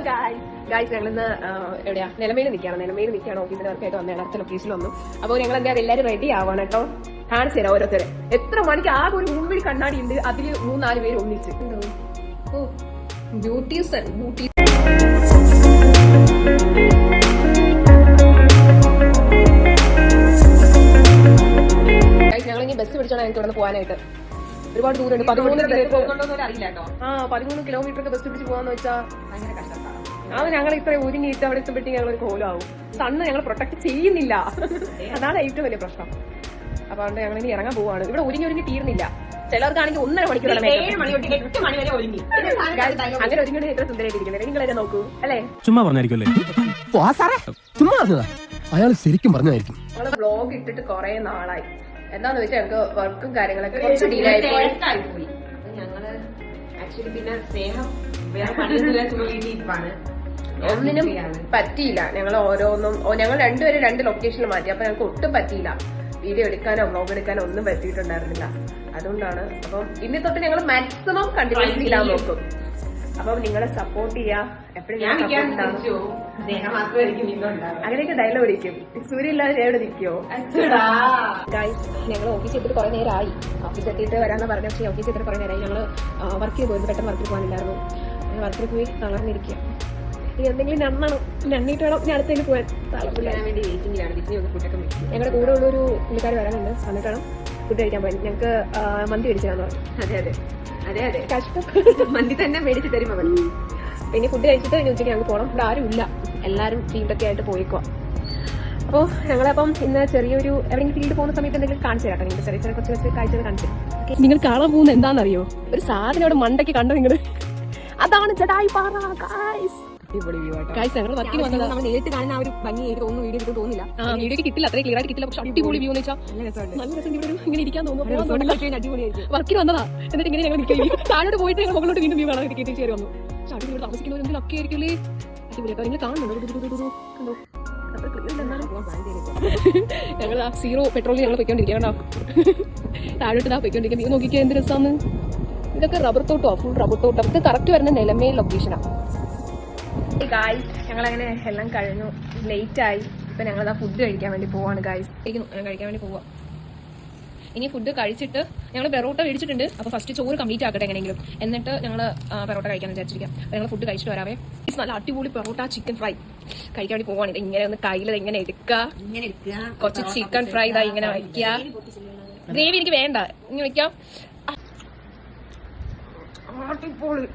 Guys ഞങ്ങളിന്ന് എവിടെയാ നിലമേൽ നിൽക്കുകയാണ് ഓഫീസിന്റെ വർക്കായിട്ട് വന്നതാണ്. അടുത്ത ലൊക്കേഷൻ വന്നു. അപ്പോൾ ഞങ്ങൾ എന്താ എല്ലാവരും റെഡി ആവാണ് കേട്ടോ. കാണിച്ചു തരാം ഓരോരുത്തരെ. എത്ര മണിക്ക് ആകെ ഒരു മുൻപിൽ കണ്ണാടി ഉണ്ട്, അതിൽ 3-4 പേര് ഒന്നിച്ച്. ബ്യൂട്ടി ഞങ്ങളിനി ബസ് പിടിച്ചാണ് ഞങ്ങൾക്ക് ഇവിടെ പോകാനായിട്ട്. ഒരുപാട് ദൂരമുണ്ട്. 13 കിലോമീറ്റർ ബസ് പിടിച്ച് പോകാന്ന് വെച്ചാൽ ഭയങ്കര കഷ്ടപ്പാടാണ്. അത് ഞങ്ങൾ ഇത്ര ഒരുങ്ങിയിട്ട് അവിടെ എത്തുമ്പോഴത്തേക്ക് ഞങ്ങൾ ഒരു കോലമാവും. സണ്ണ് ഞങ്ങൾ പ്രൊട്ടക്ട് ചെയ്യുന്നില്ല, അതാണ് ഏറ്റവും വലിയ പ്രശ്നം. അപ്പൊ അതുകൊണ്ട് ഞങ്ങൾ ഇനി ഇറങ്ങാൻ പോവാണ്. ഇവിടെ ഒരുങ്ങി തീർന്നില്ല. ചിലർക്കാണെങ്കിൽ 1.5 മണിക്കൂർ അങ്ങനെ ഒരുങ്ങി എത്ര സുന്ദരമായിട്ടിരിക്കുന്നത് നിങ്ങളെ നോക്കൂ അല്ലേ. ചുമ്മാ പറഞ്ഞായിരിക്കും. അയാൾ ശരിക്കും പറഞ്ഞായിരിക്കും. നമ്മള് വ്ലോഗ് ഇട്ടിട്ട് കുറെ നാളായി. എന്താന്ന് വെച്ചാൽ ഞങ്ങൾക്ക് വർക്കും കാര്യങ്ങളൊക്കെ കുറച്ച് ഡിലേ ആയിപ്പോയി. ഞങ്ങള് ആക്ച്വലി പിന്നെ സ്നേഹം ഒന്നിനും പറ്റിയില്ല. ഞങ്ങൾ ഞങ്ങൾ രണ്ടുപേരും 2 ലൊക്കേഷനിൽ മാറ്റി. അപ്പൊ ഞങ്ങൾക്ക് ഒട്ടും പറ്റിയില്ല. വീഡിയോ എടുക്കാനോ വ്ലോഗ് എടുക്കാനോ ഒന്നും പറ്റിയിട്ടുണ്ടായിരുന്നില്ല. അതുകൊണ്ടാണ് അപ്പം ഇനി തൊട്ട് ഞങ്ങൾ മാക്സിമം കണ്ടിന്യൂസ് ചെയ്യാൻ നോക്കും. അപ്പം നിങ്ങളെ സപ്പോർട്ട് ചെയ്യാ. എപ്പോഴും അങ്ങനെയൊക്കെ ഡയലോഗ് അടിക്കും. സൂര്യ ഇല്ലാതെ എവിടെ നിൽക്കുവോ? ഞങ്ങൾ ഓഫീസിൽ എത്തിയിട്ട് കുറെ നേരമായി. ഓഫീസിൽ എത്തിയിട്ട് വരാന്ന് പറഞ്ഞു. പക്ഷേ ഓഫീസിൽ എത്തിയിട്ട് കുറെ നേരമായി. ഞങ്ങൾ വർക്കിന് പോയിരുന്നു. പെട്ടെന്ന് വർക്കിൽ പോകാനില്ലായിരുന്നു. വർക്കിൽ പോയി തളർന്നിരിക്കുക. ഇനി എന്തെങ്കിലും നന്നിട്ട് വേണം ഞാൻ അടുത്തേക്ക് പോകാൻ. വേണ്ടി വെയിറ്റിംഗിലാണ്. ഞങ്ങളുടെ കൂടെ ഉള്ളൊരു പുള്ളിക്കാർ വരാനുണ്ട്. വന്നിട്ട് വേണം ഫുഡ് കഴിക്കാൻ പോയി. ഞങ്ങൾക്ക് മന്തി മേടിച്ചാന്ന് പറഞ്ഞു. അതെ കഷ്ടം. മന്തി തന്നെ മേടിച്ച് തരും അവൻ. പിന്നെ ഫുഡ് കഴിച്ചിട്ട് ഇനി ഉച്ചയ്ക്ക് ഞങ്ങൾക്ക് പോകണം. ഇവിടെ ആരും ഇല്ല, എല്ലാവരും ഫീൽഡൊക്കെ ആയിട്ട് പോയിക്കോ. അപ്പോൾ ഞങ്ങളപ്പം ഇന്ന് ചെറിയൊരു എവിടെയെങ്കിലും ഫീൽഡ് പോകുന്ന സമയത്ത് എന്തെങ്കിലും കാണിച്ചു തരാം. നിങ്ങൾ ചെറിയ കുറച്ച് കാഴ്ചകൾ കാണിച്ചു. നിങ്ങൾ കാണാൻ പോകുന്നത് എന്താണെന്നറിയോ? ഒരു സാധനം അവിടെ മണ്ടയ്ക്ക് കണ്ടോ നിങ്ങൾ? അതാണ് ജടായിപ്പാറ. ഞങ്ങൾ വർക്കിന് വന്നത്. നമ്മൾ നേരിട്ട് കാണുന്ന ആ ഒരു ഭംഗി എനിക്ക് തോന്നുന്നു വീഡിയോ കിട്ടും തോന്നില്ല. വീഡിയോക്ക് കിട്ടില്ല, അത്രയും ക്ലിയർ ആയിട്ട് കിട്ടില്ല. പക്ഷെ അടിപൊളി വ്യൂ എന്ന് വെച്ചാൽ നല്ല രസം. ഇവിടെ ഇങ്ങനെ ഇരിക്കാൻ തോന്നുന്നു. വർക്കിന് വന്നതാ. എന്നിട്ട് ഇങ്ങനെ ഞങ്ങൾ നിൽക്കും. താഴോട്ട് പോയിട്ട് ഞങ്ങൾ മുകളിലോട്ട് വീണ്ടും വ്യൂ കാണാൻ കയറ്റി കയറി വന്നു. പക്ഷെ അടിപൊളി താമസിക്കുന്നവർ എന്തിനൊക്കെ ആയിരിക്കില്ലേ അടിപൊളിയാട്ടോ. നിങ്ങൾ കാണുന്നുണ്ടോ? കണ്ടോ അത്ര ക്ലിയർ എന്നാലും ഞങ്ങൾ ആ 0 പെട്രോളിൽ ഞങ്ങൾ പൊയ്ക്കൊണ്ടിരിക്കുക കേട്ടോ. താഴോട്ട് ഇതാ പൊയ്ക്കൊണ്ടിരിക്കുക. വ്യൂ നോക്കിക്കാൻ എന്ത് രസമാണ്. ഇതൊക്കെ റബ്ബർ തോട്ടോ, ഫുൾ റബ്ബർ തോട്ടം. ഇത് കറക്റ്റ് വരുന്ന നിലമേൽ ലൊക്കേഷനാണ്. ഗായ്സ് ഞങ്ങളങ്ങനെ എല്ലാം കഴിഞ്ഞു. ലേറ്റായി. ഇപ്പൊ ഞങ്ങളതാ ഫുഡ് കഴിക്കാൻ വേണ്ടി പോവാണ്. ഗായ്സ് കഴിക്കാൻ വേണ്ടി പോവാ. ഇനി ഫുഡ് കഴിച്ചിട്ട് ഞങ്ങൾ പെറോട്ട മേടിച്ചിട്ടുണ്ട്. അപ്പൊ ഫസ്റ്റ് ചോറ് കംപ്ലീറ്റ് ആക്കട്ടെ എങ്ങനെയെങ്കിലും. എന്നിട്ട് ഞങ്ങൾ പെറോട്ട കഴിക്കാൻ വിചാരിച്ചിരിക്കാം. അപ്പൊ ഞങ്ങൾ ഫുഡ് കഴിച്ചിട്ട് വരാവേ. നല്ല അടിപൊളി പെറോട്ട ചിക്കൻ ഫ്രൈ കഴിക്കാൻ വേണ്ടി പോവാണ്. ഇത് ഇങ്ങനെ ഒന്ന് കയ്യിൽ ഇങ്ങനെ എടുക്കുക. കുറച്ച് ചിക്കൻ ഫ്രൈ ഇതാ ഇങ്ങനെ വയ്ക്കുക. ഗ്രേവി എനിക്ക് വേണ്ട, ഇങ്ങനെ വെക്കാം. അടിപൊളി